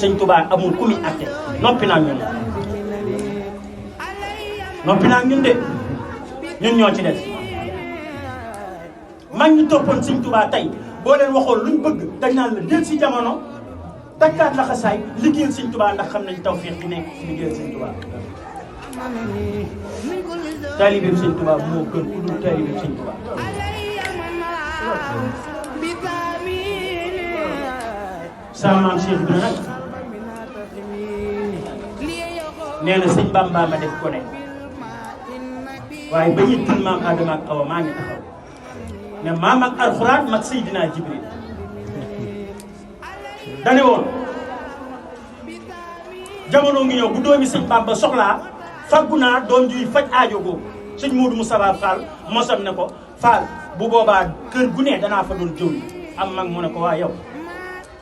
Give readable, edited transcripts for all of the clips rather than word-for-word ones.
sëñ Touba amul ku muy atte noppi naa ñun de ñun ñoo ci des mag ñi toppoon sëñ Touba tey boo leen waxoon luñ bëgg dañ naan la del si jamono takkaat la xasaay liggéeyal sëñ Touba ndax xam nañ tawfeex bi nekk si liggéeyal sëñ Touba taalibeem sëñ Touba moo gën ku dul taalibeem sëñ Touba sama maam Cheikh bi nag nee na sëñ Bamba ma def ko ne waaye ba ñuy tën maam Adama ak Awa maa ngi taxaw ne maam ak alxuraan mag Seydina Jibril dane woon jamono ngi ñëw bu doomi sëñ Bamba soxlaa faggu naa doom juy faj aajo boobu sëñ Modou Moustapha Fall mosam ne ko Fall bu boobaa kër gu ne danaa fa doon jëw am mag mu ne ko waa yow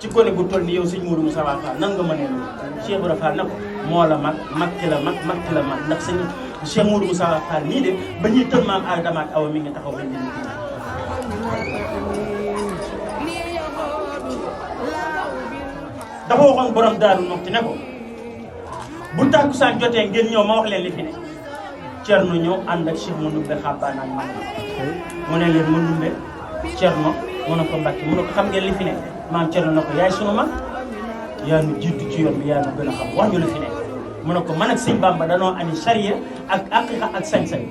ci gone bu toll ni yow sëñ Modou Moustapha Fall nan nga mënee loolu Cheikh Ibra Fall ne ko moo la mag ki la mag ki la mag ndax sëñ Cheikh Modou Moustapha Fall nii de ba ñuy tën maam Adama ak Awa mi ngi taxaw ba ñu dafa waxoon borom Daaru Muxti ne ko bu tàkkusaan jotee ngeen ñëw ma wax leen li fi ne Cerno ñëw ànd ak Cheikh Manoumbe xabbaan ak man mu ne leen Manoumbe Cerno mu ne ko Mbàkke mu ne ko xam ngeen li fi ne maam Cerno na ko yaay sunu mag yaa nu jiitu ci yoon bi yaa nu gën a xam wax ñu li fi ne mu ne ko man ak sëñ Bamba danoo ani sariya ak aqiqa ak sañ-sañ